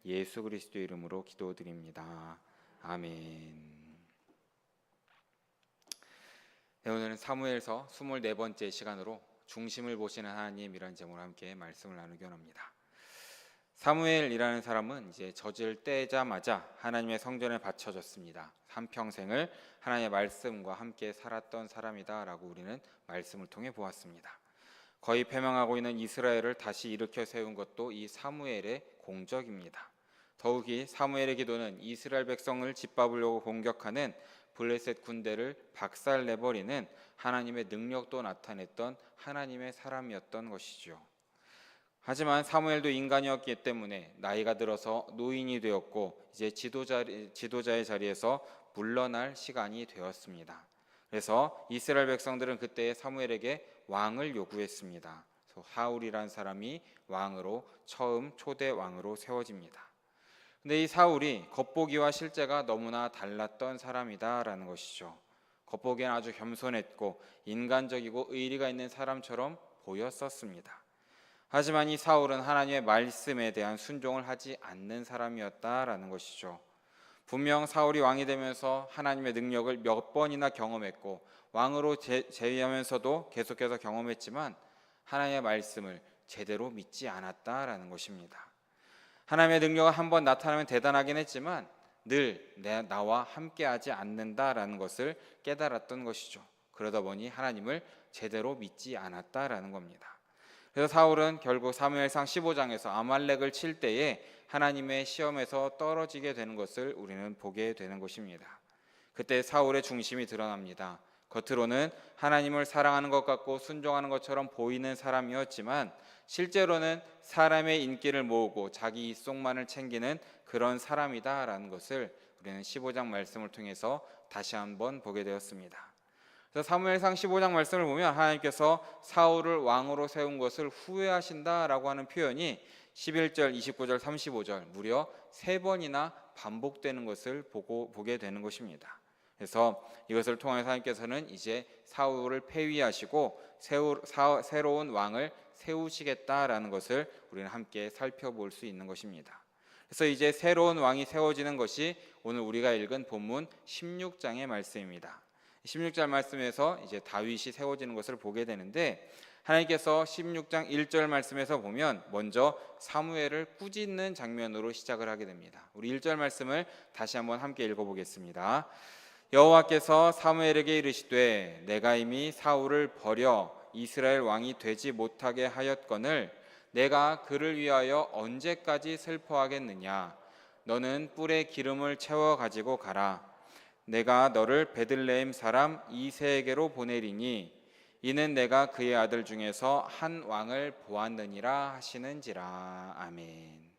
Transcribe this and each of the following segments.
예수 그리스도 이름으로 기도드립니다. 아멘. 네, 오늘은 사무엘서 24번째 시간으로 중심을 보시는 하나님이라는 제목으로 함께 말씀을 나누기 원합니다. 사무엘이라는 사람은 이제 젖을 떼자마자 하나님의 성전에 바쳐졌습니다. 한평생을 하나님의 말씀과 함께 살았던 사람이다라고 우리는 말씀을 통해 보았습니다. 거의 패망하고 있는 이스라엘을 다시 일으켜 세운 것도 이 사무엘의 공적입니다. 더욱이 사무엘의 기도는 이스라엘 백성을 짓밟으려고 공격하는 블레셋 군대를 박살내버리는 하나님의 능력도 나타냈던 하나님의 사람이었던 것이죠. 하지만 사무엘도 인간이었기 때문에 나이가 들어서 노인이 되었고 이제 지도자의 자리에서 물러날 시간이 되었습니다. 그래서 이스라엘 백성들은 그때 사무엘에게 왕을 요구했습니다. 사울이란 사람이 왕으로 처음 초대 왕으로 세워집니다. 근데 이 사울이 겉보기와 실제가 너무나 달랐던 사람이다라는 것이죠. 겉보기엔 아주 겸손했고 인간적이고 의리가 있는 사람처럼 보였었습니다. 하지만 이 사울은 하나님의 말씀에 대한 순종을 하지 않는 사람이었다라는 것이죠. 분명 사울이 왕이 되면서 하나님의 능력을 몇 번이나 경험했고 왕으로 재위하면서도 계속해서 경험했지만 하나님의 말씀을 제대로 믿지 않았다라는 것입니다. 하나님의 능력은 한번 나타나면 대단하긴 했지만 늘 나와 함께하지 않는다라는 것을 깨달았던 것이죠. 그러다 보니 하나님을 제대로 믿지 않았다라는 겁니다. 그래서 사울은 결국 사무엘상 15장에서 아말렉을 칠 때에 하나님의 시험에서 떨어지게 되는 것을 우리는 보게 되는 것입니다. 그때 사울의 중심이 드러납니다. 겉으로는 하나님을 사랑하는 것 같고 순종하는 것처럼 보이는 사람이었지만 실제로는 사람의 인기를 모으고 자기 이속만을 챙기는 그런 사람이다라는 것을 우리는 15장 말씀을 통해서 다시 한번 보게 되었습니다. 그래서 사무엘상 15장 말씀을 보면 하나님께서 사울을 왕으로 세운 것을 후회하신다라고 하는 표현이 11절, 29절, 35절 무려 3번이나 반복되는 것을 보게 되는 것입니다. 그래서 이것을 통해서 하나님께서는 이제 사울을 폐위하시고 새로운 왕을 세우시겠다라는 것을 우리는 함께 살펴볼 수 있는 것입니다. 그래서 이제 새로운 왕이 세워지는 것이 오늘 우리가 읽은 본문 16장의 말씀입니다. 16절 말씀에서 이제 다윗이 세워지는 것을 보게 되는데 하나님께서 16장 1절 말씀에서 보면 먼저 사무엘을 꾸짖는 장면으로 시작을 하게 됩니다. 우리 1절 말씀을 다시 한번 함께 읽어보겠습니다. 여호와께서 사무엘에게 이르시되 내가 이미 사울을 버려 이스라엘 왕이 되지 못하게 하였거늘 내가 그를 위하여 언제까지 슬퍼하겠느냐. 너는 뿔에 기름을 채워 가지고 가라. 내가 너를 베들레헴 사람 이새에게로 보내리니 이는 내가 그의 아들 중에서 한 왕을 보았느니라 하시는지라. 아멘.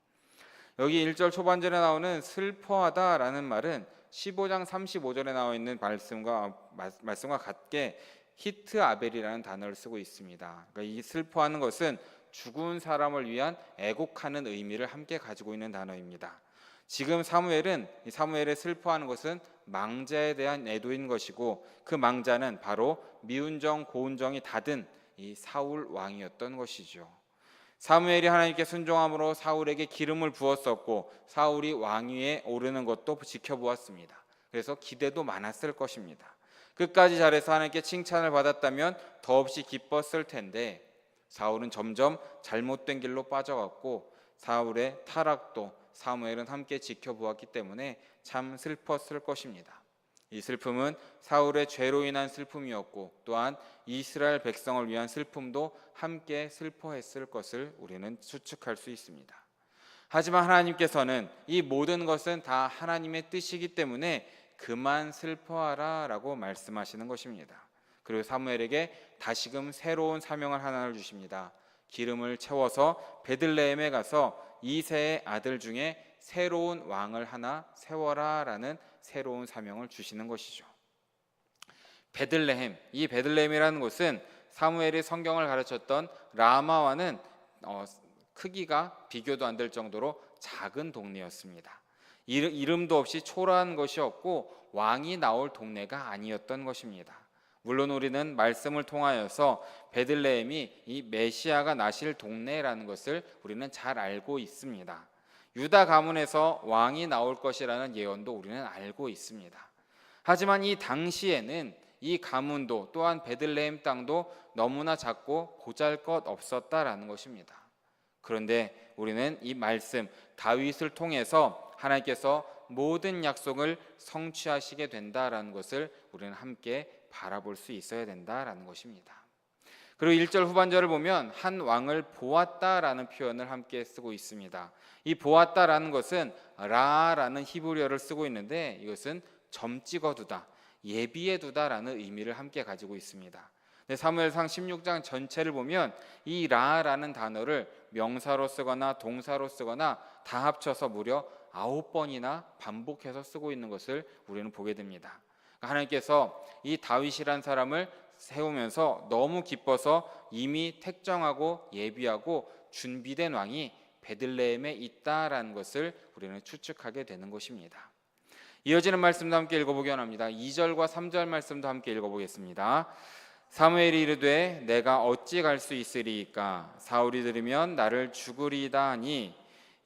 여기 1절 초반절에 나오는 슬퍼하다라는 말은 15장 35절에 나와 있는 말씀과 같게 히트 아벨이라는 단어를 쓰고 있습니다. 그러니까 이 슬퍼하는 것은 죽은 사람을 위한 애곡하는 의미를 함께 가지고 있는 단어입니다. 지금 사무엘의 슬퍼하는 것은 망자에 대한 애도인 것이고 그 망자는 바로 미운정 고운정이 닫은 이 사울 왕이었던 것이죠. 사무엘이 하나님께 순종함으로 사울에게 기름을 부었었고 사울이 왕위에 오르는 것도 지켜보았습니다. 그래서 기대도 많았을 것입니다. 끝까지 잘해서 하나님께 칭찬을 받았다면 더없이 기뻤을 텐데 사울은 점점 잘못된 길로 빠져갔고 사울의 타락도 사무엘은 함께 지켜보았기 때문에 참 슬펐을 것입니다. 이 슬픔은 사울의 죄로 인한 슬픔이었고 또한 이스라엘 백성을 위한 슬픔도 함께 슬퍼했을 것을 우리는 추측할 수 있습니다. 하지만 하나님께서는 이 모든 것은 다 하나님의 뜻이기 때문에 그만 슬퍼하라 라고 말씀하시는 것입니다. 그리고 사무엘에게 다시금 새로운 사명을 하나를 주십니다. 기름을 채워서 베들레헴에 가서 이새의 아들 중에 새로운 왕을 하나 세워라 라는 새로운 사명을 주시는 것이죠. 베들레헴, 이 베들레헴이라는 곳은 사무엘이 성경을 가르쳤던 라마와는 크기가 비교도 안 될 정도로 작은 동네였습니다. 이름도 없이 초라한 것이었고 왕이 나올 동네가 아니었던 것입니다. 물론 우리는 말씀을 통하여서 베들레헴이 이 메시아가 나실 동네라는 것을 우리는 잘 알고 있습니다. 유다 가문에서 왕이 나올 것이라는 예언도 우리는 알고 있습니다. 하지만 이 당시에는 이 가문도 또한 베들레헴 땅도 너무나 작고 보잘것없었다라는 것입니다. 그런데 우리는 이 말씀 다윗을 통해서 하나님께서 모든 약속을 성취하시게 된다라는 것을 우리는 함께 바라볼 수 있어야 된다라는 것입니다. 그리고 1절 후반절을 보면 한 왕을 보았다라는 표현을 함께 쓰고 있습니다. 이 보았다라는 것은 라라는 히브리어를 쓰고 있는데 이것은 점 찍어두다, 예비해두다라는 의미를 함께 가지고 있습니다. 사무엘상 16장 전체를 보면 이 라라는 단어를 명사로 쓰거나 동사로 쓰거나 다 합쳐서 무려 9번이나 반복해서 쓰고 있는 것을 우리는 보게 됩니다. 하나님께서 이 다윗이란 사람을 세우면서 너무 기뻐서 이미 택정하고 예비하고 준비된 왕이 베들레헴에 있다라는 것을 우리는 추측하게 되는 것입니다. 이어지는 말씀도 함께 읽어보기 원합니다. 2절과 3절 말씀도 함께 읽어보겠습니다. 사무엘이 이르되 내가 어찌 갈 수 있으리이까 사울이 들으면 나를 죽으리이다 하니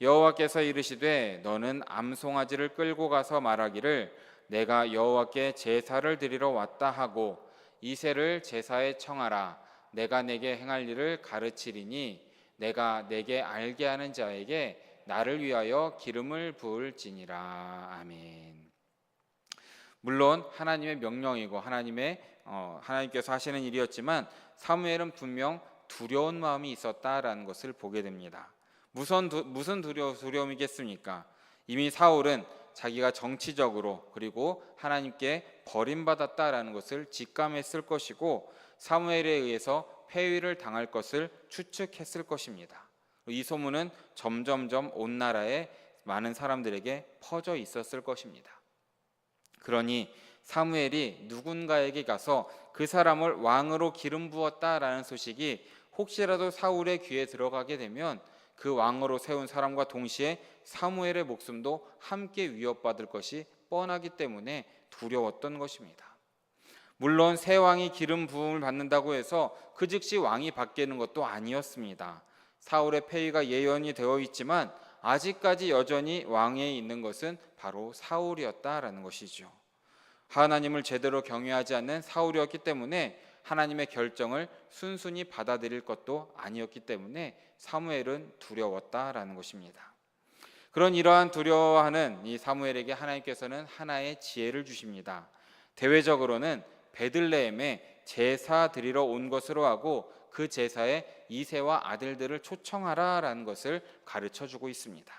여호와께서 이르시되 너는 암송아지를 끌고 가서 말하기를 내가 여호와께 제사를 드리러 왔다 하고 이새를 제사에 청하라. 내가 내게 행할 일을 가르치리니 내가 내게 알게 하는 자에게 나를 위하여 기름을 부을지니라. 아멘. 물론 하나님의 명령이고 하나님께서 하시는 일이었지만 사무엘은 분명 두려운 마음이 있었다라는 것을 보게 됩니다. 무슨 두려움이겠습니까? 이미 사울은 자기가 정치적으로 그리고 하나님께 버림받았다라는 것을 직감했을 것이고 사무엘에 의해서 폐위를 당할 것을 추측했을 것입니다. 이 소문은 점점점 온 나라에 많은 사람들에게 퍼져 있었을 것입니다. 그러니 사무엘이 누군가에게 가서 그 사람을 왕으로 기름 부었다라는 소식이 혹시라도 사울의 귀에 들어가게 되면 그 왕으로 세운 사람과 동시에 사무엘의 목숨도 함께 위협받을 것이 뻔하기 때문에 두려웠던 것입니다. 물론 새 왕이 기름 부음을 받는다고 해서 그 즉시 왕이 바뀌는 것도 아니었습니다. 사울의 폐위가 예언이 되어 있지만 아직까지 여전히 왕에 있는 것은 바로 사울이었다라는 것이죠. 하나님을 제대로 경외하지 않는 사울이었기 때문에 하나님의 결정을 순순히 받아들일 것도 아니었기 때문에 사무엘은 두려웠다라는 것입니다. 그런 이러한 두려워하는 이 사무엘에게 하나님께서는 하나의 지혜를 주십니다. 대외적으로는 베들레헴에 제사 드리러 온 것으로 하고 그 제사에 이새와 아들들을 초청하라라는 것을 가르쳐주고 있습니다.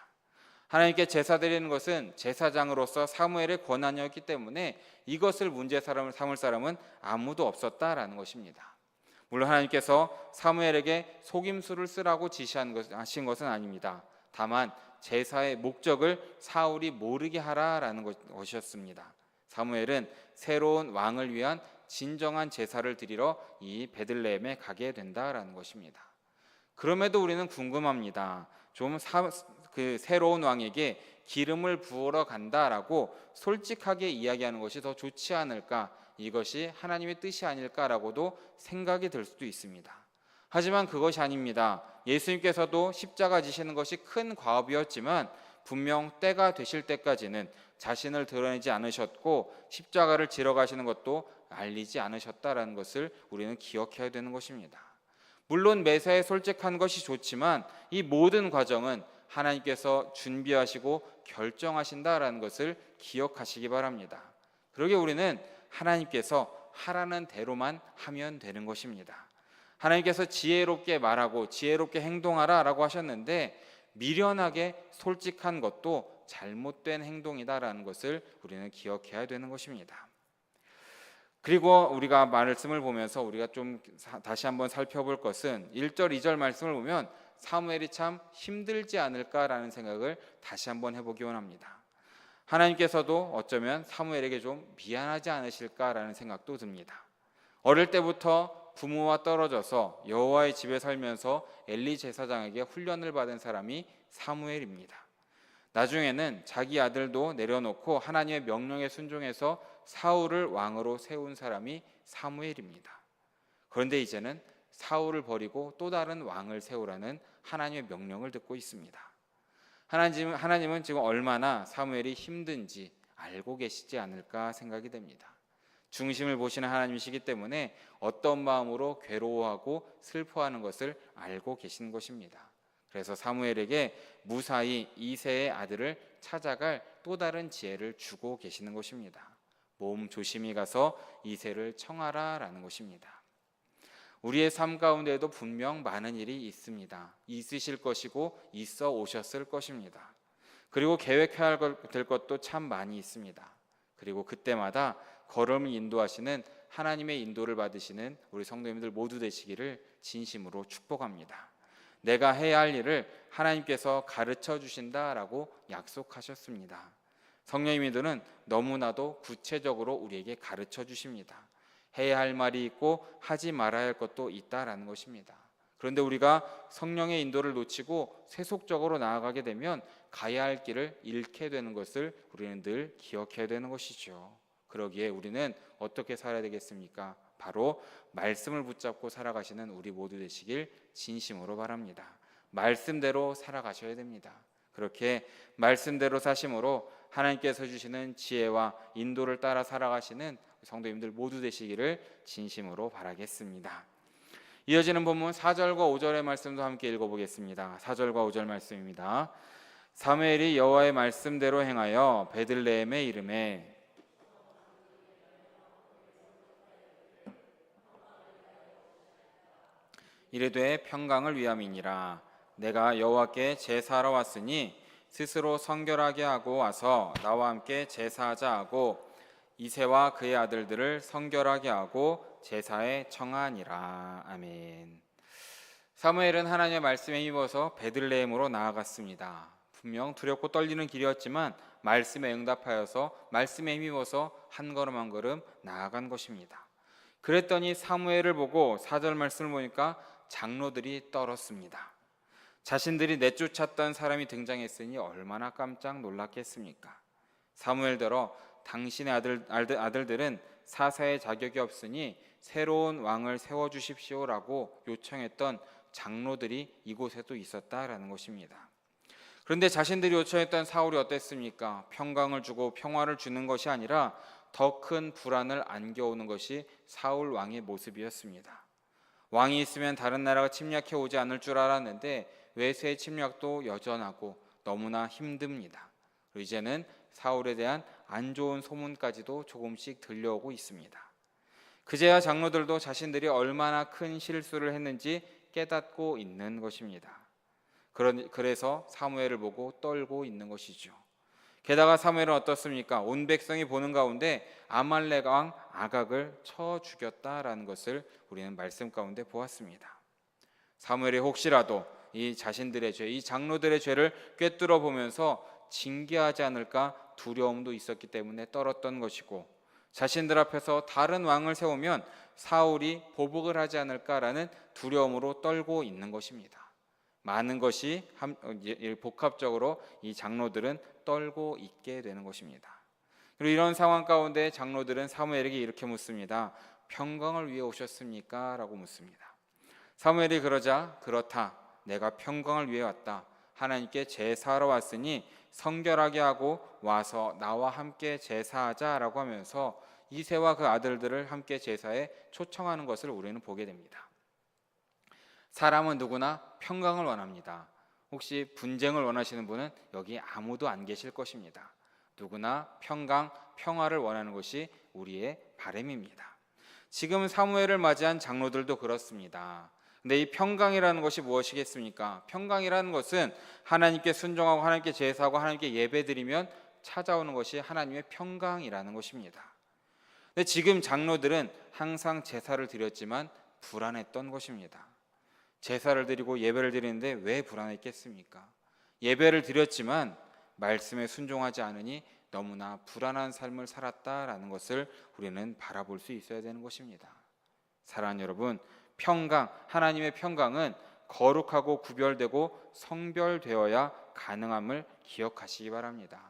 하나님께 제사 드리는 것은 제사장으로서 사무엘의 권한이었기 때문에 이것을 문제 삼을 사람은 아무도 없었다라는 것입니다. 물론 하나님께서 사무엘에게 속임수를 쓰라고 지시하신 것은 아닙니다. 다만 제사의 목적을 사울이 모르게 하라라는 것이었습니다. 사무엘은 새로운 왕을 위한 진정한 제사를 드리러 이 베들레헴에 가게 된다라는 것입니다. 그럼에도 우리는 궁금합니다. 그 새로운 왕에게 기름을 부으러 간다라고 솔직하게 이야기하는 것이 더 좋지 않을까? 이것이 하나님의 뜻이 아닐까라고도 생각이 들 수도 있습니다. 하지만 그것이 아닙니다. 예수님께서도 십자가 지시는 것이 큰 과업이었지만 분명 때가 되실 때까지는 자신을 드러내지 않으셨고 십자가를 지러 가시는 것도 알리지 않으셨다라는 것을 우리는 기억해야 되는 것입니다. 물론 매사에 솔직한 것이 좋지만 이 모든 과정은 하나님께서 준비하시고 결정하신다라는 것을 기억하시기 바랍니다. 그러게 우리는 하나님께서 하라는 대로만 하면 되는 것입니다. 하나님께서 지혜롭게 말하고 지혜롭게 행동하라라고 하셨는데 미련하게 솔직한 것도 잘못된 행동이다라는 것을 우리는 기억해야 되는 것입니다. 그리고 우리가 말씀을 보면서 우리가 좀 다시 한번 살펴볼 것은 1절, 2절 말씀을 보면 사무엘이 참 힘들지 않을까라는 생각을 다시 한번 해보기 원합니다. 하나님께서도 어쩌면 사무엘에게 좀 미안하지 않으실까라는 생각도 듭니다. 어릴 때부터 부모와 떨어져서 여호와의 집에 살면서 엘리 제사장에게 훈련을 받은 사람이 사무엘입니다. 나중에는 자기 아들도 내려놓고 하나님의 명령에 순종해서 사울을 왕으로 세운 사람이 사무엘입니다. 그런데 이제는 사울을 버리고 또 다른 왕을 세우라는 하나님의 명령을 듣고 있습니다. 하나님은 지금 얼마나 사무엘이 힘든지 알고 계시지 않을까 생각이 됩니다. 중심을 보시는 하나님이시기 때문에 어떤 마음으로 괴로워하고 슬퍼하는 것을 알고 계시는 것입니다. 그래서 사무엘에게 무사히 이새의 아들을 찾아갈 또 다른 지혜를 주고 계시는 것입니다. 몸 조심히 가서 이새를 청하라라는 것입니다. 우리의 삶 가운데에도 분명 많은 일이 있습니다. 있으실 것이고 있어 오셨을 것입니다. 그리고 계획해야 될 것도 참 많이 있습니다. 그리고 그때마다 걸음을 인도하시는 하나님의 인도를 받으시는 우리 성도님들 모두 되시기를 진심으로 축복합니다. 내가 해야 할 일을 하나님께서 가르쳐 주신다라고 약속하셨습니다. 성령의 인도는 너무나도 구체적으로 우리에게 가르쳐 주십니다. 해야 할 말이 있고 하지 말아야 할 것도 있다라는 것입니다. 그런데 우리가 성령의 인도를 놓치고 세속적으로 나아가게 되면 가야 할 길을 잃게 되는 것을 우리는 늘 기억해야 되는 것이죠. 그러기에 우리는 어떻게 살아야 되겠습니까? 바로 말씀을 붙잡고 살아가시는 우리 모두 되시길 진심으로 바랍니다. 말씀대로 살아가셔야 됩니다. 그렇게 말씀대로 사심으로 하나님께서 주시는 지혜와 인도를 따라 살아가시는 성도님들 모두 되시기를 진심으로 바라겠습니다. 이어지는 본문 4절과 5절의 말씀도 함께 읽어보겠습니다. 4절과 5절 말씀입니다. 사무엘이 여호와의 말씀대로 행하여 베들레헴에 이르매 이르되 평강을 위함이니라. 내가 여호와께 제사하러 왔으니 스스로 성결하게 하고 와서 나와 함께 제사하자 하고 이새와 그의 아들들을 성결하게 하고 제사에 청하니라. 아멘. 사무엘은 하나님의 말씀에 힘입어서 베들레헴으로 나아갔습니다. 분명 두렵고 떨리는 길이었지만 말씀에 응답하여서 말씀에 힘입어서 한 걸음 한 걸음 나아간 것입니다. 그랬더니 사무엘을 보고 4절 말씀을 보니까 장로들이 떨었습니다. 자신들이 내쫓았던 사람이 등장했으니 얼마나 깜짝 놀랐겠습니까? 사무엘더러 당신의 아들들은 사사의 자격이 없으니 새로운 왕을 세워주십시오라고 요청했던 장로들이 이곳에도 있었다라는 것입니다. 그런데 자신들이 요청했던 사울이 어땠습니까? 평강을 주고 평화를 주는 것이 아니라 더 큰 불안을 안겨오는 것이 사울 왕의 모습이었습니다. 왕이 있으면 다른 나라가 침략해 오지 않을 줄 알았는데 외세의 침략도 여전하고 너무나 힘듭니다. 그리고 이제는 사울에 대한 안 좋은 소문까지도 조금씩 들려오고 있습니다. 그제야 장로들도 자신들이 얼마나 큰 실수를 했는지 깨닫고 있는 것입니다. 그래서 사무엘을 보고 떨고 있는 것이죠. 게다가 사무엘은 어떻습니까? 온 백성이 보는 가운데 아말렉 왕 아각을 쳐 죽였다라는 것을 우리는 말씀 가운데 보았습니다. 사무엘이 혹시라도 이 자신들의 죄, 이 장로들의 죄를 꿰뚫어 보면서 징계하지 않을까 두려움도 있었기 때문에 떨었던 것이고, 자신들 앞에서 다른 왕을 세우면 사울이 보복을 하지 않을까라는 두려움으로 떨고 있는 것입니다. 많은 것이 복합적으로 이 장로들은 떨고 있게 되는 것입니다. 그리고 이런 상황 가운데 장로들은 사무엘에게 이렇게 묻습니다. 평강을 위해 오셨습니까? 라고 묻습니다. 사무엘이 그러자 그렇다. 내가 평강을 위해 왔다. 하나님께 제사하러 왔으니 성결하게 하고 와서 나와 함께 제사하자라고 하면서 이새와 그 아들들을 함께 제사에 초청하는 것을 우리는 보게 됩니다. 사람은 누구나 평강을 원합니다. 혹시 분쟁을 원하시는 분은 여기 아무도 안 계실 것입니다. 누구나 평강, 평화를 원하는 것이 우리의 바람입니다. 지금 사무엘을 맞이한 장로들도 그렇습니다. 근데 이 평강이라는 것이 무엇이겠습니까? 평강이라는 것은 하나님께 순종하고 하나님께 제사하고 하나님께 예배드리면 찾아오는 것이 하나님의 평강이라는 것입니다. 근데 지금 장로들은 항상 제사를 드렸지만 불안했던 것입니다. 제사를 드리고 예배를 드리는데 왜 불안했겠습니까? 예배를 드렸지만 말씀에 순종하지 않으니 너무나 불안한 삶을 살았다라는 것을 우리는 바라볼 수 있어야 되는 것입니다. 사랑하는 여러분, 평강, 하나님의 평강은 거룩하고 구별되고 성별되어야 가능함을 기억하시기 바랍니다.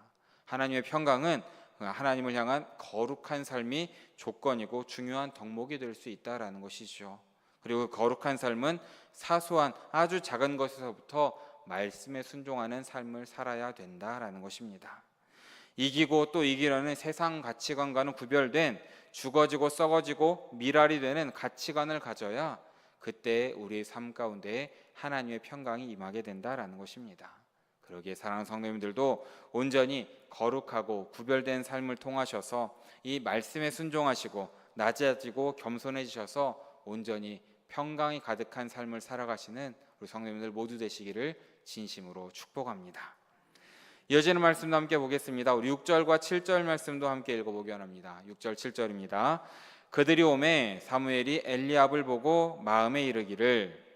하나님의 평강은 하나님을 향한 거룩한 삶이 조건이고 중요한 덕목이 될 수 있다라는 것이죠. 그리고 거룩한 삶은 사소한 아주 작은 것에서부터 말씀에 순종하는 삶을 살아야 된다라는 것입니다. 이기고 또 이기려는 세상 가치관과는 구별된 죽어지고 썩어지고 미랄이 되는 가치관을 가져야 그때 우리의 삶 가운데 하나님의 평강이 임하게 된다라는 것입니다. 그러기에 사랑하는 성도님들도 온전히 거룩하고 구별된 삶을 통하셔서 이 말씀에 순종하시고 낮아지고 겸손해지셔서 온전히 평강이 가득한 삶을 살아가시는 우리 성도님들 모두 되시기를 진심으로 축복합니다. 이어지는 말씀도 함께 보겠습니다. 우리 6절과 7절 말씀도 함께 읽어보기 원합니다. 6절 7절입니다. 그들이 오매 사무엘이 엘리압을 보고 마음에 이르기를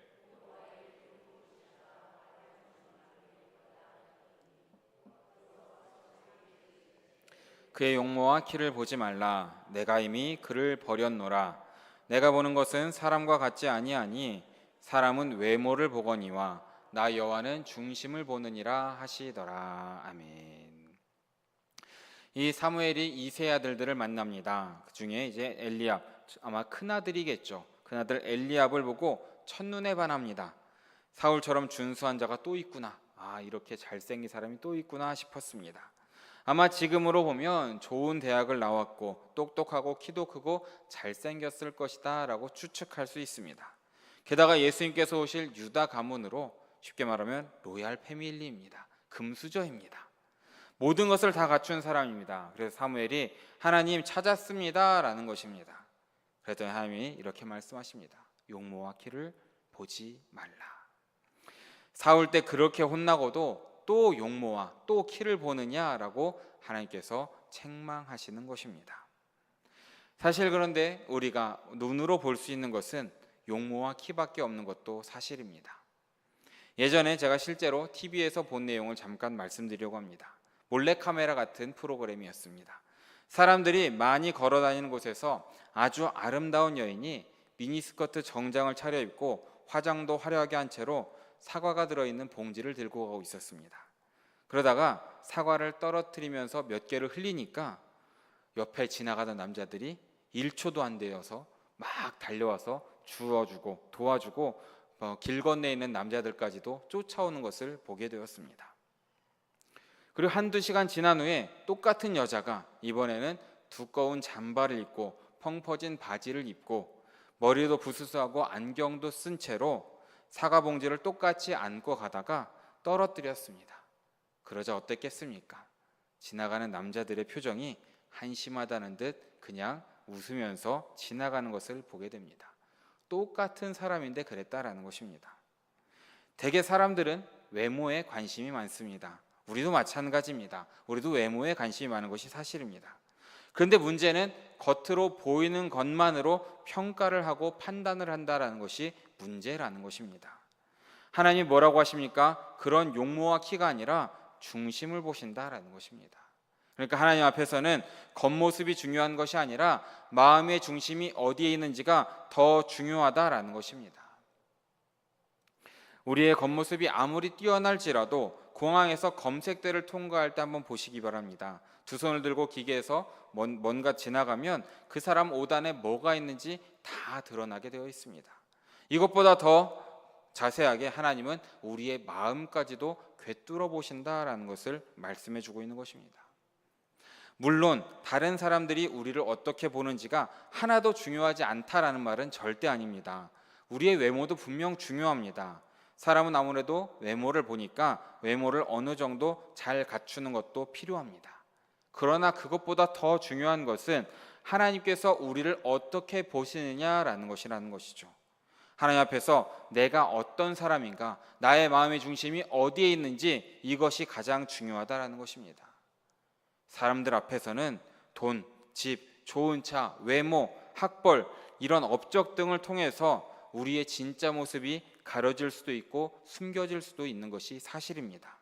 그의 용모와 키를 보지 말라. 내가 이미 그를 버렸노라. 내가 보는 것은 사람과 같지 아니하니 사람은 외모를 보거니와 나 여호와는 중심을 보느니라 하시더라. 아멘. 이 사무엘이 이세 아들들을 만납니다. 그 중에 이제 엘리압, 아마 큰 아들이겠죠. 큰 아들 엘리압을 보고 첫눈에 반합니다. 사울처럼 준수한 자가 또 있구나. 이렇게 잘생긴 사람이 또 있구나 싶었습니다. 아마 지금으로 보면 좋은 대학을 나왔고 똑똑하고 키도 크고 잘생겼을 것이다 라고 추측할 수 있습니다. 게다가 예수님께서 오실 유다 가문으로 쉽게 말하면 로얄 패밀리입니다. 금수저입니다. 모든 것을 다 갖춘 사람입니다. 그래서 사무엘이 하나님 찾았습니다 라는 것입니다. 그랬더니 하나님이 이렇게 말씀하십니다. 용모와 키를 보지 말라. 사울 때 그렇게 혼나고도 또 용모와 또 키를 보느냐라고 하나님께서 책망하시는 것입니다. 사실 그런데 우리가 눈으로 볼 수 있는 것은 용모와 키밖에 없는 것도 사실입니다. 예전에 제가 실제로 TV에서 본 내용을 잠깐 말씀드리려고 합니다. 몰래카메라 같은 프로그램이었습니다. 사람들이 많이 걸어다니는 곳에서 아주 아름다운 여인이 미니스커트 정장을 차려입고 화장도 화려하게 한 채로 사과가 들어있는 봉지를 들고 가고 있었습니다. 그러다가 사과를 떨어뜨리면서 몇 개를 흘리니까 옆에 지나가던 남자들이 1초도 안 되어서 막 달려와서 주워주고 도와주고 길 건너에 있는 남자들까지도 쫓아오는 것을 보게 되었습니다. 그리고 한두 시간 지난 후에 똑같은 여자가 이번에는 두꺼운 잠바를 입고 펑퍼진 바지를 입고 머리도 부스스하고 안경도 쓴 채로 사과 봉지를 똑같이 안고 가다가 떨어뜨렸습니다. 그러자 어땠겠습니까? 지나가는 남자들의 표정이 한심하다는 듯 그냥 웃으면서 지나가는 것을 보게 됩니다. 똑같은 사람인데 그랬다라는 것입니다. 대개 사람들은 외모에 관심이 많습니다. 우리도 마찬가지입니다. 우리도 외모에 관심이 많은 것이 사실입니다. 그런데 문제는 겉으로 보이는 것만으로 평가를 하고 판단을 한다는 것이 문제라는 것입니다. 하나님이 뭐라고 하십니까? 그런 용모와 키가 아니라 중심을 보신다라는 것입니다. 그러니까 하나님 앞에서는 겉모습이 중요한 것이 아니라 마음의 중심이 어디에 있는지가 더 중요하다라는 것입니다. 우리의 겉모습이 아무리 뛰어날지라도 공항에서 검색대를 통과할 때 한번 보시기 바랍니다. 두 손을 들고 기계에서 뭔가 지나가면 그 사람 옷안에 뭐가 있는지 다 드러나게 되어 있습니다. 이것보다 더 자세하게 하나님은 우리의 마음까지도 꿰뚫어 보신다라는 것을 말씀해 주고 있는 것입니다. 물론 다른 사람들이 우리를 어떻게 보는지가 하나도 중요하지 않다라는 말은 절대 아닙니다. 우리의 외모도 분명 중요합니다. 사람은 아무래도 외모를 보니까 외모를 어느 정도 잘 갖추는 것도 필요합니다. 그러나 그것보다 더 중요한 것은 하나님께서 우리를 어떻게 보시느냐라는 것이라는 것이죠. 하나님 앞에서 내가 어떤 사람인가, 나의 마음의 중심이 어디에 있는지 이것이 가장 중요하다라는 것입니다. 사람들 앞에서는 돈, 집, 좋은 차, 외모, 학벌 이런 업적 등을 통해서 우리의 진짜 모습이 가려질 수도 있고 숨겨질 수도 있는 것이 사실입니다.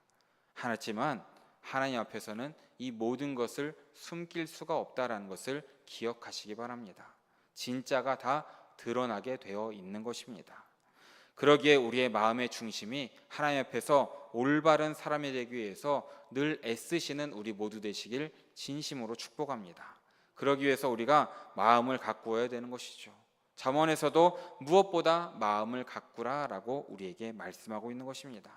하지만 하나님 앞에서는 이 모든 것을 숨길 수가 없다라는 것을 기억하시기 바랍니다. 진짜가 다 드러나게 되어 있는 것입니다. 그러기에 우리의 마음의 중심이 하나님 앞에서 올바른 사람이 되기 위해서 늘 애쓰시는 우리 모두 되시길 진심으로 축복합니다. 그러기 위해서 우리가 마음을 가꾸어야 되는 것이죠. 잠언에서도 무엇보다 마음을 가꾸라라고 우리에게 말씀하고 있는 것입니다.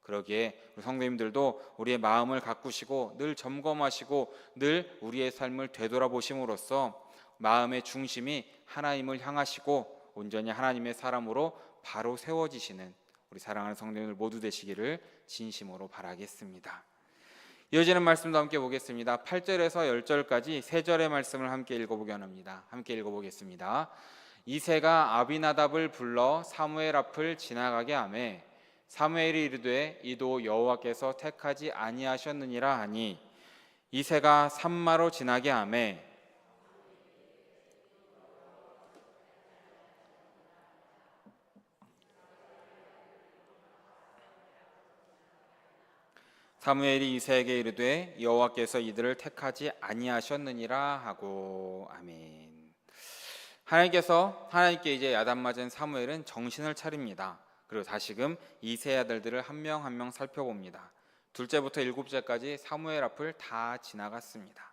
그러기에 우리 성도님들도 우리의 마음을 가꾸시고 늘 점검하시고 늘 우리의 삶을 되돌아보심으로써 마음의 중심이 하나님을 향하시고 온전히 하나님의 사람으로 바로 세워지시는 우리 사랑하는 성도님들 모두 되시기를 진심으로 바라겠습니다. 이어지는 말씀도 함께 보겠습니다. 8절에서 10절까지 세 절의 말씀을 함께 읽어보기 원합니다. 함께 읽어보겠습니다. 이새가 아비나답을 불러 사무엘 앞을 지나가게 하매 사무엘이 이르되 이도 여호와께서 택하지 아니하셨느니라 하니 이새가 산마로 지나게 하매 사무엘이 이새에게 이르되 여호와께서 이들을 택하지 아니하셨느니라 하고. 아멘. 하나님께 이제 야단맞은 사무엘은 정신을 차립니다. 그리고 다시금 이새의 아들들을 한 명 한 명 살펴봅니다. 둘째부터 일곱째까지 사무엘 앞을 다 지나갔습니다.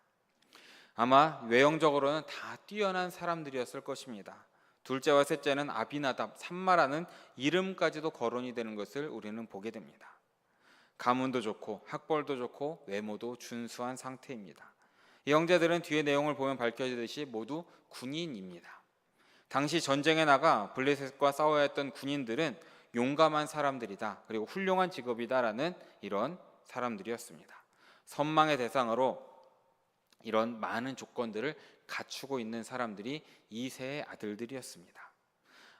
아마 외형적으로는 다 뛰어난 사람들이었을 것입니다. 둘째와 셋째는 아비나답, 산마라는 이름까지도 거론이 되는 것을 우리는 보게 됩니다. 가문도 좋고 학벌도 좋고 외모도 준수한 상태입니다. 이 형제들은 뒤에 내용을 보면 밝혀지듯이 모두 군인입니다. 당시 전쟁에 나가 블레셋과 싸워야 했던 군인들은 용감한 사람들이다, 그리고 훌륭한 직업이다라는 이런 사람들이었습니다. 선망의 대상으로 이런 많은 조건들을 갖추고 있는 사람들이 이새의 아들들이었습니다.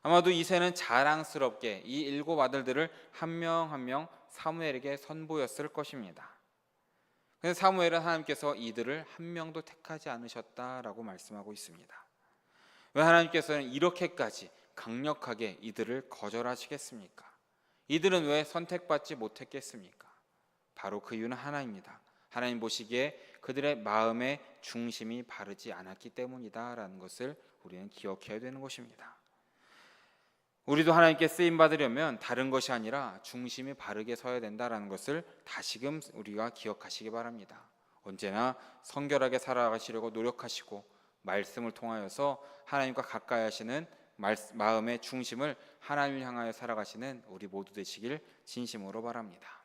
아마도 이새는 자랑스럽게 이 7 아들들을 한 명 한 명 사무엘에게 선보였을 것입니다. 그래서 사무엘은 하나님께서 이들을 한 명도 택하지 않으셨다라고 말씀하고 있습니다. 왜 하나님께서는 이렇게까지 강력하게 이들을 거절하시겠습니까? 이들은 왜 선택받지 못했겠습니까? 바로 그 이유는 하나입니다. 하나님 보시기에 그들의 마음의 중심이 바르지 않았기 때문이다라는 것을 우리는 기억해야 되는 것입니다. 우리도 하나님께 쓰임 받으려면 다른 것이 아니라 중심이 바르게 서야 된다라는 것을 다시금 우리가 기억하시기 바랍니다. 언제나 성결하게 살아가시려고 노력하시고 말씀을 통하여서 하나님과 가까이 하시는 마음의 중심을 하나님을 향하여 살아가시는 우리 모두 되시길 진심으로 바랍니다.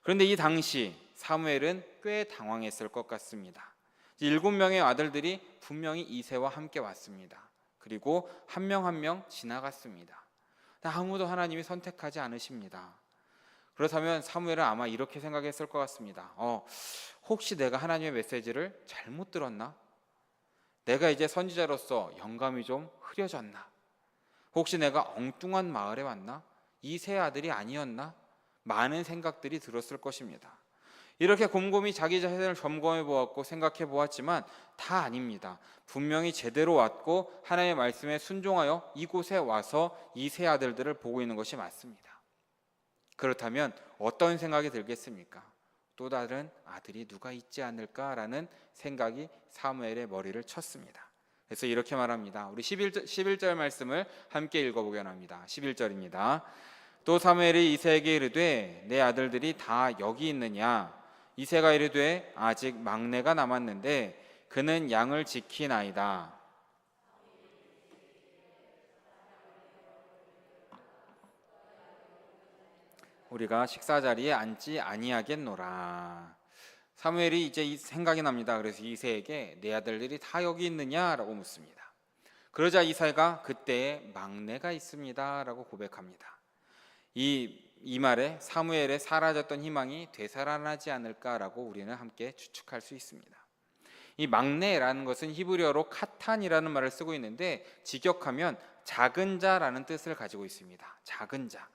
그런데 이 당시 사무엘은 꽤 당황했을 것 같습니다. 7명의 아들들이 분명히 이새와 함께 왔습니다. 그리고 한 명 한 명 지나갔습니다. 아무도 하나님이 선택하지 않으십니다. 그렇다면 사무엘은 아마 이렇게 생각했을 것 같습니다. 혹시 내가 하나님의 메시지를 잘못 들었나? 내가 이제 선지자로서 영감이 좀 흐려졌나? 혹시 내가 엉뚱한 마을에 왔나? 이새 아들이 아니었나? 많은 생각들이 들었을 것입니다. 이렇게 곰곰이 자기 자신을 점검해 보았고 생각해 보았지만 다 아닙니다. 분명히 제대로 왔고 하나님의 말씀에 순종하여 이곳에 와서 이 세 아들들을 보고 있는 것이 맞습니다. 그렇다면 어떤 생각이 들겠습니까? 또 다른 아들이 누가 있지 않을까라는 생각이 사무엘의 머리를 쳤습니다. 그래서 이렇게 말합니다. 우리 11절 말씀을 함께 읽어보게 합니다. 11절입니다. 또 사무엘이 이새에게 이르되 내 아들들이 다 여기 있느냐? 이새가 이르되 아직 막내가 남았는데 그는 양을 지키나이다. 우리가 식사 자리에 앉지 아니하겠노라. 사무엘이 이제 이 생각이 납니다. 그래서 이새에게 내 아들들이 다 여기 있느냐라고 묻습니다. 그러자 이새가 그때에 막내가 있습니다라고 고백합니다. 이 말에 사무엘의 사라졌던 희망이 되살아나지 않을까라고 우리는 함께 추측할 수 있습니다. 이 막내라는 것은 히브리어로 카탄이라는 말을 쓰고 있는데 직역하면 작은 자라는 뜻을 가지고 있습니다. 작은 자.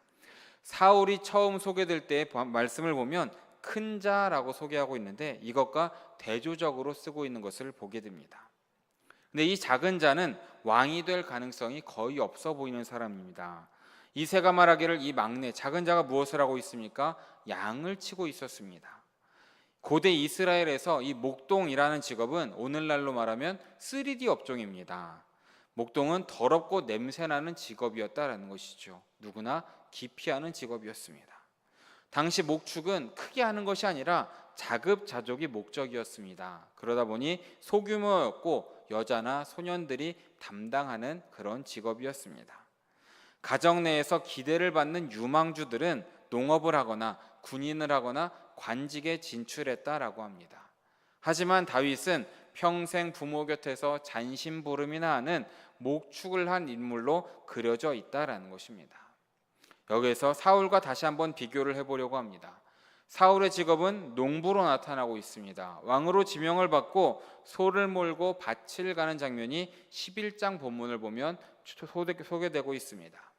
사울이 처음 소개될 때 말씀을 보면 큰 자라고 소개하고 있는데 이것과 대조적으로 쓰고 있는 것을 보게 됩니다. 근데 이 작은 자는 왕이 될 가능성이 거의 없어 보이는 사람입니다. 이새가 말하기를 이 막내 작은 자가 무엇을 하고 있습니까? 양을 치고 있었습니다. 고대 이스라엘에서 이 목동이라는 직업은 오늘날로 말하면 3D 업종입니다. 목동은 더럽고 냄새나는 직업이었다라는 것이죠. 누구나 기피하는 직업이었습니다. 당시 목축은 크게 하는 것이 아니라 자급자족이 목적이었습니다. 그러다 보니 소규모였고 여자나 소년들이 담당하는 그런 직업이었습니다. 가정 내에서 기대를 받는 유망주들은 농업을 하거나 군인을 하거나 관직에 진출했다라고 합니다. 하지만 다윗은 평생 부모 곁에서 잔심부름이나 하는 목축을 한 인물로 그려져 있다라는 것입니다. 여기에서 사울과 다시 한번 비교를 해보려고 합니다. 사울의 직업은 농부로 나타나고 있습니다. 왕으로 지명을 받고 소를 몰고 밭을 가는 장면이 11장 본문을 보면 소개되고 있습니다.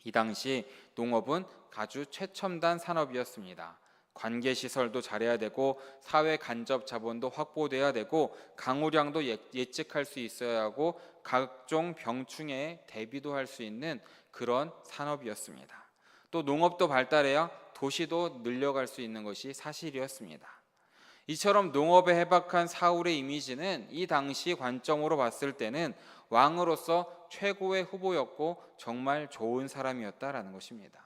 이 당시 농업은 아주 최첨단 산업이었습니다. 관계시설도 잘해야 되고 사회 간접 자본도 확보돼야 되고 강우량도 예측할 수 있어야 하고 각종 병충해에 대비도 할 수 있는 그런 산업이었습니다. 또 농업도 발달해야 도시도 늘려갈 수 있는 것이 사실이었습니다. 이처럼 농업에 해박한 사울의 이미지는 이 당시 관점으로 봤을 때는 왕으로서 최고의 후보였고 정말 좋은 사람이었다라는 것입니다.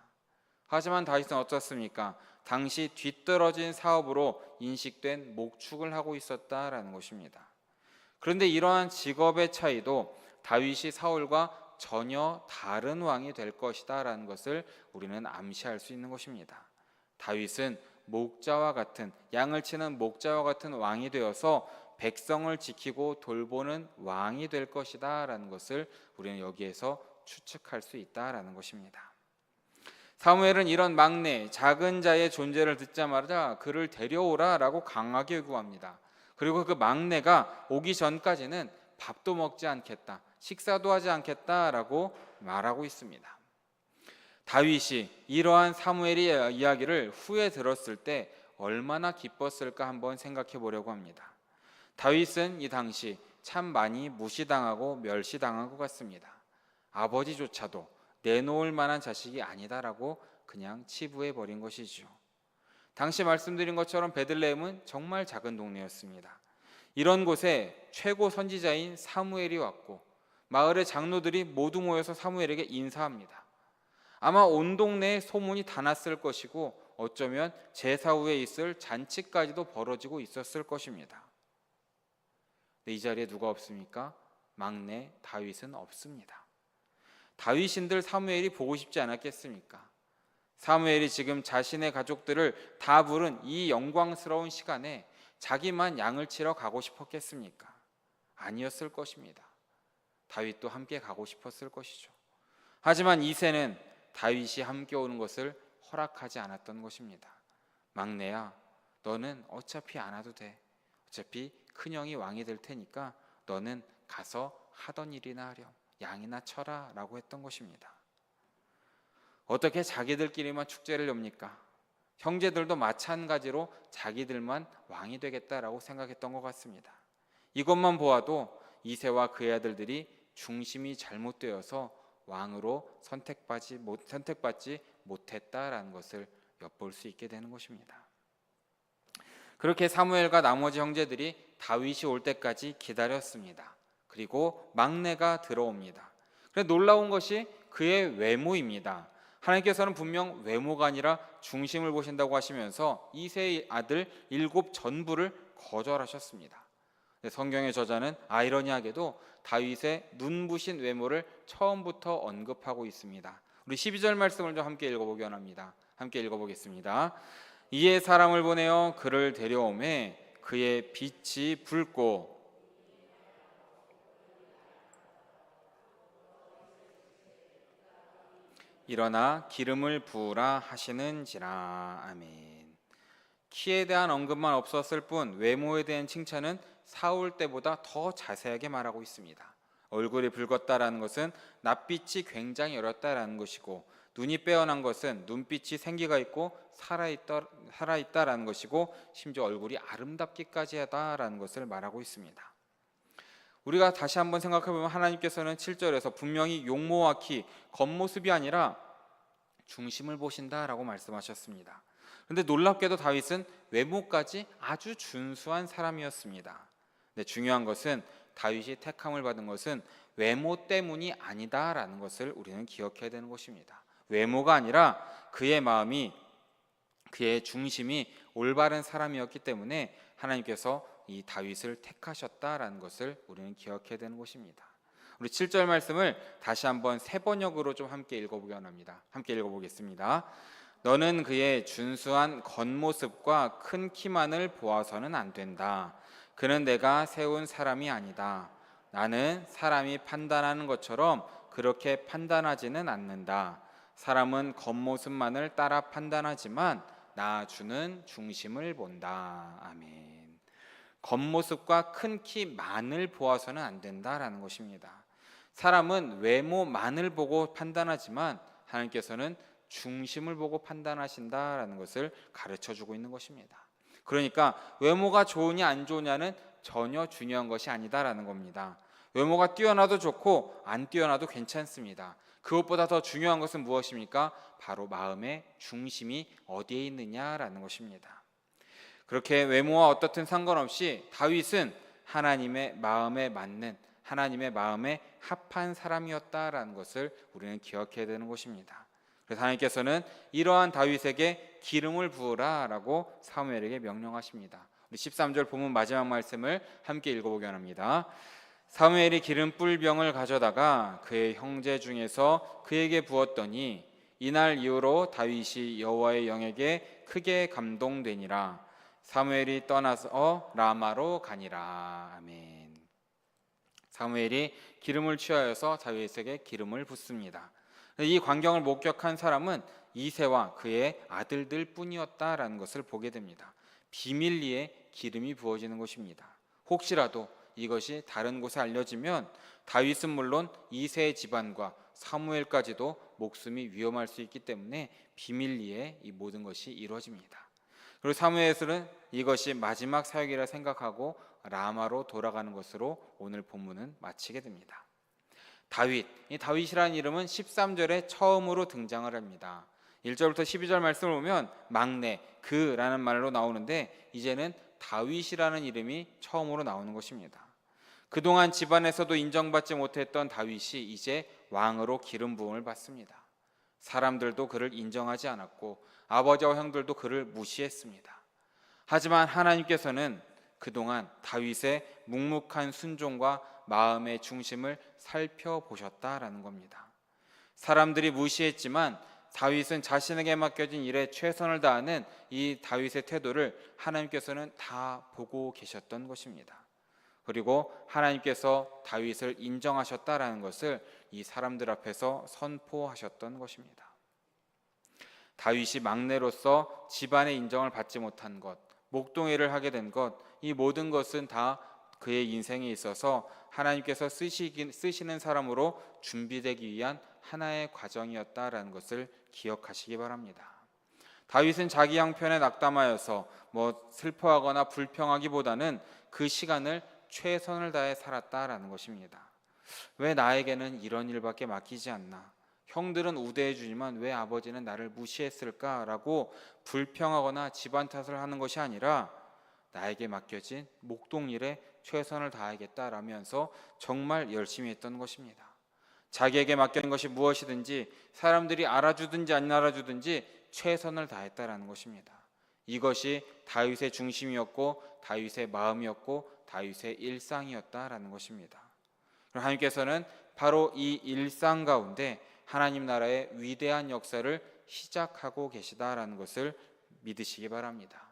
하지만 다윗은 어떻습니까? 당시 뒤떨어진 사업으로 인식된 목축을 하고 있었다라는 것입니다. 그런데 이러한 직업의 차이도 다윗이 사울과 전혀 다른 왕이 될 것이다라는 것을 우리는 암시할 수 있는 것입니다. 다윗은 목자와 같은, 양을 치는 목자와 같은 왕이 되어서 백성을 지키고 돌보는 왕이 될 것이다라는 것을 우리는 여기에서 추측할 수 있다라는 것입니다. 사무엘은 이런 막내, 작은 자의 존재를 듣자마자 그를 데려오라라고 강하게 요구합니다. 그리고 그 막내가 오기 전까지는 밥도 먹지 않겠다, 식사도 하지 않겠다라고 말하고 있습니다. 다윗이 이러한 사무엘의 이야기를 후에 들었을 때 얼마나 기뻤을까 한번 생각해 보려고 합니다. 다윗은 이 당시 참 많이 무시당하고 멸시당한 것 같습니다. 아버지조차도 내놓을 만한 자식이 아니다라고 그냥 치부해 버린 것이죠. 당시 말씀드린 것처럼 베들레헴은 정말 작은 동네였습니다. 이런 곳에 최고 선지자인 사무엘이 왔고 마을의 장로들이 모두 모여서 사무엘에게 인사합니다. 아마 온 동네에 소문이 다 났을 것이고 어쩌면 제사 후에 있을 잔치까지도 벌어지고 있었을 것입니다. 이 자리에 누가 없습니까? 막내 다윗은 없습니다. 다윗인들 사무엘이 보고 싶지 않았겠습니까? 사무엘이 지금 자신의 가족들을 다 부른 이 영광스러운 시간에 자기만 양을 치러 가고 싶었겠습니까? 아니었을 것입니다. 다윗도 함께 가고 싶었을 것이죠. 하지만 이새는 다윗이 함께 오는 것을 허락하지 않았던 것입니다. 막내야, 너는 어차피 안 와도 돼. 어차피 큰형이 왕이 될 테니까 너는 가서 하던 일이나 하렴. 양이나 쳐라 라고 했던 것입니다. 어떻게 자기들끼리만 축제를 엽니까? 형제들도 마찬가지로 자기들만 왕이 되겠다라고 생각했던 것 같습니다. 이것만 보아도 이새와 그의 아들들이 중심이 잘못되어서 왕으로 선택받지 못했다라는 것을 엿볼 수 있게 되는 것입니다. 그렇게 사무엘과 나머지 형제들이 다윗이 올 때까지 기다렸습니다. 그리고 막내가 들어옵니다. 그런데 놀라운 것이 그의 외모입니다. 하나님께서는 분명 외모가 아니라 중심을 보신다고 하시면서 이새의 아들 7 전부를 거절하셨습니다. 성경의 저자는 아이러니하게도 다윗의 눈부신 외모를 처음부터 언급하고 있습니다. 우리 12절 말씀을 좀 함께 읽어보기 원합니다. 함께 읽어보겠습니다. 이에 사람을 보내어 그를 데려오매 그의 빛이 붉고 일어나 기름을 부으라 하시는지라. 아멘. 키에 대한 언급만 없었을 뿐 외모에 대한 칭찬은 사울 때보다 더 자세하게 말하고 있습니다. 얼굴이 붉었다라는 것은 낯빛이 굉장히 어렸다라는 것이고, 눈이 빼어난 것은 눈빛이 생기가 있고 살아있다라는 것이고, 심지어 얼굴이 아름답기까지 하다라는 것을 말하고 있습니다. 우리가 다시 한번 생각해보면 하나님께서는 7절에서 분명히 용모와 키, 겉모습이 아니라 중심을 보신다라고 말씀하셨습니다. 그런데 놀랍게도 다윗은 외모까지 아주 준수한 사람이었습니다. 근데 중요한 것은 다윗이 택함을 받은 것은 외모 때문이 아니다라는 것을 우리는 기억해야 되는 것입니다. 외모가 아니라 그의 마음이, 그의 중심이 올바른 사람이었기 때문에 하나님께서 이 다윗을 택하셨다라는 것을 우리는 기억해야 되는 것입니다. 우리 7절 말씀을 다시 한번 세 번역으로 좀 함께 읽어보기 원합니다. 함께 읽어보겠습니다. 너는 그의 준수한 겉모습과 큰 키만을 보아서는 안 된다. 그는 내가 세운 사람이 아니다. 나는 사람이 판단하는 것처럼 그렇게 판단하지는 않는다. 사람은 겉모습만을 따라 판단하지만 나 주는 중심을 본다. 아멘. 겉모습과 큰 키만을 보아서는 안 된다라는 것입니다. 사람은 외모만을 보고 판단하지만 하나님께서는 중심을 보고 판단하신다라는 것을 가르쳐주고 있는 것입니다. 그러니까 외모가 좋으냐 안 좋으냐는 전혀 중요한 것이 아니다라는 겁니다. 외모가 뛰어나도 좋고 안 뛰어나도 괜찮습니다. 그것보다 더 중요한 것은 무엇입니까? 바로 마음의 중심이 어디에 있느냐라는 것입니다. 그렇게 외모와 어떻든 상관없이 다윗은 하나님의 마음에 맞는, 하나님의 마음에 합한 사람이었다라는 것을 우리는 기억해야 되는 것입니다. 그래서 하나님께서는 이러한 다윗에게 기름을 부으라라고 사무엘에게 명령하십니다. 우리 13절 본문 마지막 말씀을 함께 읽어보기 원합니다. 사무엘이 기름 뿔병을 가져다가 그의 형제 중에서 그에게 부었더니 이날 이후로 다윗이 여호와의 영에게 크게 감동되니라. 사무엘이 떠나서 라마로 가니라. 아멘. 사무엘이 기름을 취하여서 다윗에게 기름을 붓습니다. 이 광경을 목격한 사람은 이새와 그의 아들들 뿐이었다라는 것을 보게 됩니다. 비밀리에 기름이 부어지는 것입니다. 혹시라도 이것이 다른 곳에 알려지면 다윗은 물론 이새의 집안과 사무엘까지도 목숨이 위험할 수 있기 때문에 비밀리에 이 모든 것이 이루어집니다. 그리고 사무엘은 이것이 마지막 사역이라 생각하고 라마로 돌아가는 것으로 오늘 본문은 마치게 됩니다. 다윗, 이 다윗이라는 이름은 13절에 처음으로 등장을 합니다. 1절부터 12절 말씀을 보면 막내, 그라는 말로 나오는데 이제는 다윗이라는 이름이 처음으로 나오는 것입니다. 그동안 집안에서도 인정받지 못했던 다윗이 이제 왕으로 기름 부음을 받습니다. 사람들도 그를 인정하지 않았고 아버지와 형들도 그를 무시했습니다. 하지만 하나님께서는 그동안 다윗의 묵묵한 순종과 마음의 중심을 살펴보셨다라는 겁니다. 사람들이 무시했지만 다윗은 자신에게 맡겨진 일에 최선을 다하는 이 다윗의 태도를 하나님께서는 다 보고 계셨던 것입니다. 그리고 하나님께서 다윗을 인정하셨다라는 것을 이 사람들 앞에서 선포하셨던 것입니다. 다윗이 막내로서 집안의 인정을 받지 못한 것, 목동이를 하게 된 것, 이 모든 것은 다 그의 인생에 있어서 하나님께서 쓰시는 사람으로 준비되기 위한 하나의 과정이었다라는 것을 기억하시기 바랍니다. 다윗은 자기 형편에 낙담하여서 슬퍼하거나 불평하기보다는 그 시간을 최선을 다해 살았다라는 것입니다. 왜 나에게는 이런 일밖에 맡기지 않나? 형들은 우대해 주지만 왜 아버지는 나를 무시했을까라고 불평하거나 집안 탓을 하는 것이 아니라 나에게 맡겨진 목동일에 최선을 다하겠다라면서 정말 열심히 했던 것입니다. 자기에게 맡겨진 것이 무엇이든지 사람들이 알아주든지 안 알아주든지 최선을 다했다라는 것입니다. 이것이 다윗의 중심이었고 다윗의 마음이었고 다윗의 일상이었다라는 것입니다. 하나님께서는 바로 이 일상 가운데 하나님 나라의 위대한 역사를 시작하고 계시다라는 것을 믿으시기 바랍니다.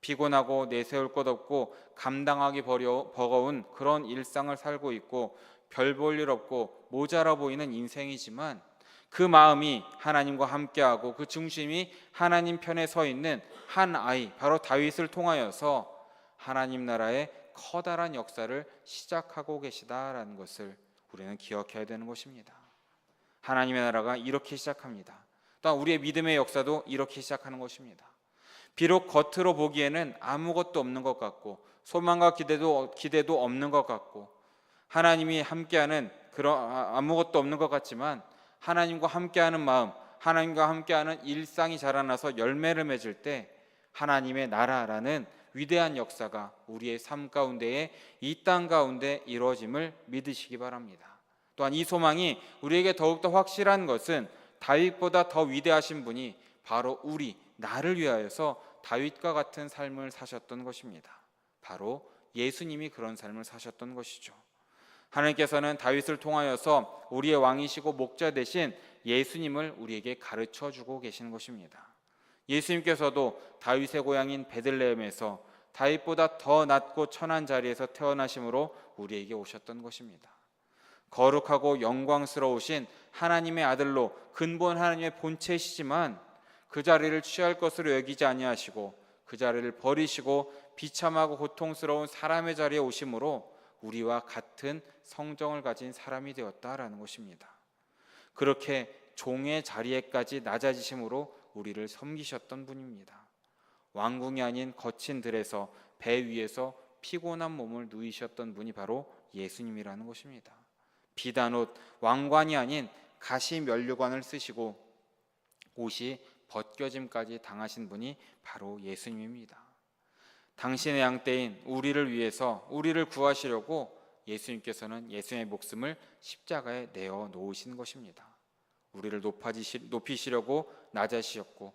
피곤하고 내세울 것 없고 감당하기 버거운 그런 일상을 살고 있고 별 볼 일 없고 모자라 보이는 인생이지만 그 마음이 하나님과 함께하고 그 중심이 하나님 편에 서 있는 한 아이, 바로 다윗을 통하여서 하나님 나라의 커다란 역사를 시작하고 계시다라는 것을 우리는 기억해야 되는 것입니다. 하나님의 나라가 이렇게 시작합니다. 또한 우리의 믿음의 역사도 이렇게 시작하는 것입니다. 비록 겉으로 보기에는 아무것도 없는 것 같고 소망과 기대도 없는 것 같고 하나님이 함께하는 그런 아무것도 없는 것 같지만 하나님과 함께하는 마음, 하나님과 함께하는 일상이 자라나서 열매를 맺을 때 하나님의 나라라는 위대한 역사가 우리의 삶 가운데에 이 땅 가운데 이루어짐을 믿으시기 바랍니다. 또한 이 소망이 우리에게 더욱더 확실한 것은 다윗보다 더 위대하신 분이 바로 나를 위하여서 다윗과 같은 삶을 사셨던 것입니다. 바로 예수님이 그런 삶을 사셨던 것이죠. 하나님께서는 다윗을 통하여서 우리의 왕이시고 목자 되신 예수님을 우리에게 가르쳐 주고 계시는 것입니다. 예수님께서도 다윗의 고향인 베들레헴에서 다윗보다 더 낮고 천한 자리에서 태어나심으로 우리에게 오셨던 것입니다. 거룩하고 영광스러우신 하나님의 아들로 근본 하나님의 본체이시지만 그 자리를 취할 것으로 여기지 아니하시고 그 자리를 버리시고 비참하고 고통스러운 사람의 자리에 오심으로 우리와 같은 성정을 가진 사람이 되었다라는 것입니다. 그렇게 종의 자리에까지 낮아지심으로 우리를 섬기셨던 분입니다. 왕궁이 아닌 거친 들에서 배 위에서 피곤한 몸을 누이셨던 분이 바로 예수님이라는 것입니다. 비단옷 왕관이 아닌 가시 면류관을 쓰시고 옷이 벗겨짐까지 당하신 분이 바로 예수님입니다. 당신의 양떼인 우리를 위해서 우리를 구하시려고 예수님께서는 예수님의 목숨을 십자가에 내어 놓으신 것입니다. 우리를 높이시려고 낮아지셨고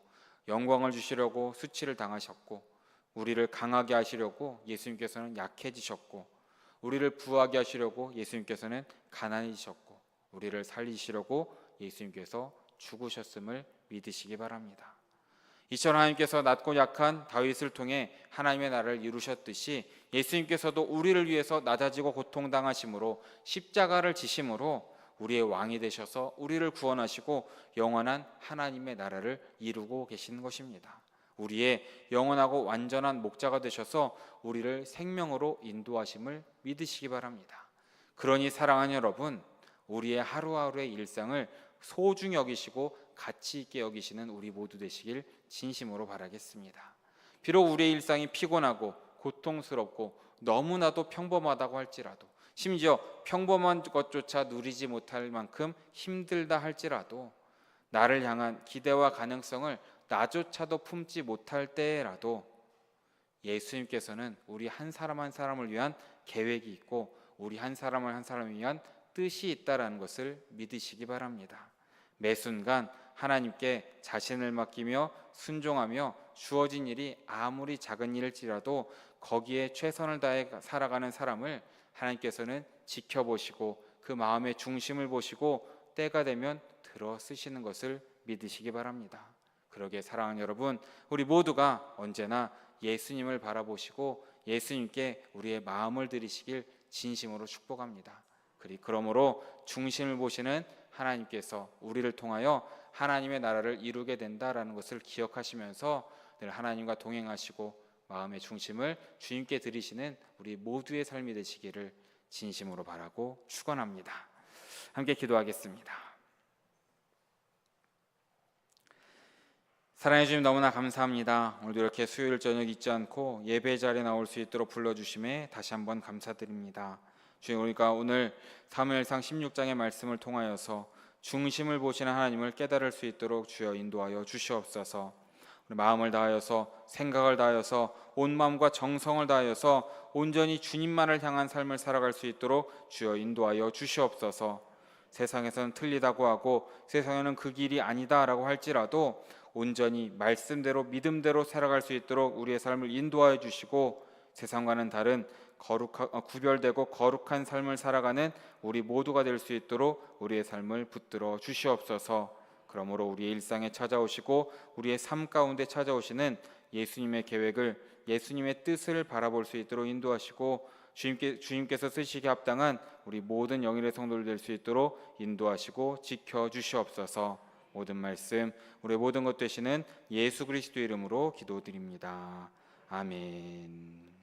영광을 주시려고 수치를 당하셨고 우리를 강하게 하시려고 예수님께서는 약해지셨고 우리를 부하게 하시려고 예수님께서는 가난해지셨고 우리를 살리시려고 예수님께서 죽으셨음을 믿으시기 바랍니다. 이처럼 하나님께서 낮고 약한 다윗을 통해 하나님의 나라를 이루셨듯이 예수님께서도 우리를 위해서 낮아지고 고통당하심으로 십자가를 지심으로 우리의 왕이 되셔서 우리를 구원하시고 영원한 하나님의 나라를 이루고 계시는 것입니다. 우리의 영원하고 완전한 목자가 되셔서 우리를 생명으로 인도하심을 믿으시기 바랍니다. 그러니 사랑하는 여러분, 우리의 하루하루의 일상을 소중히 여기시고 가치 있게 여기시는 우리 모두 되시길 진심으로 바라겠습니다. 비록 우리의 일상이 피곤하고 고통스럽고 너무나도 평범하다고 할지라도 심지어 평범한 것조차 누리지 못할 만큼 힘들다 할지라도 나를 향한 기대와 가능성을 나조차도 품지 못할 때라도 예수님께서는 우리 한 사람 한 사람을 위한 계획이 있고 우리 한 사람을 한 사람을 위한 뜻이 있다라는 것을 믿으시기 바랍니다. 매 순간 하나님께 자신을 맡기며 순종하며 주어진 일이 아무리 작은 일일지라도 거기에 최선을 다해 살아가는 사람을 하나님께서는 지켜보시고 그 마음의 중심을 보시고 때가 되면 들어 쓰시는 것을 믿으시기 바랍니다. 그러기에 사랑하는 여러분, 우리 모두가 언제나 예수님을 바라보시고 예수님께 우리의 마음을 드리시길 진심으로 축복합니다. 그러므로 중심을 보시는 하나님께서 우리를 통하여 하나님의 나라를 이루게 된다라는 것을 기억하시면서 늘 하나님과 동행하시고 마음의 중심을 주님께 드리시는 우리 모두의 삶이 되시기를 진심으로 바라고 축원합니다. 함께 기도하겠습니다. 사랑해 주님 너무나 감사합니다. 오늘도 이렇게 수요일 저녁 잊지 않고 예배 자리에 나올 수 있도록 불러주심에 다시 한번 감사드립니다. 주님, 우리가 오늘 사무엘상 16장의 말씀을 통하여서 중심을 보시는 하나님을 깨달을 수 있도록 주여 인도하여 주시옵소서. 우리 마음을 다하여서 생각을 다하여서 온 마음과 정성을 다하여서 온전히 주님만을 향한 삶을 살아갈 수 있도록 주여 인도하여 주시옵소서. 세상에서는 틀리다고 하고 세상에는 그 길이 아니다라고 할지라도 온전히 말씀대로 믿음대로 살아갈 수 있도록 우리의 삶을 인도하여 주시고 세상과는 다른 구별되고 거룩한 삶을 살아가는 우리 모두가 될 수 있도록 우리의 삶을 붙들어 주시옵소서. 그러므로 우리의 일상에 찾아오시고 우리의 삶 가운데 찾아오시는 예수님의 계획을 예수님의 뜻을 바라볼 수 있도록 인도하시고 주님께서 쓰시기에 합당한 우리 모든 영일의 성도들 될 수 있도록 인도하시고 지켜주시옵소서. 모든 말씀 우리의 모든 것 되시는 예수 그리스도 이름으로 기도드립니다. 아멘.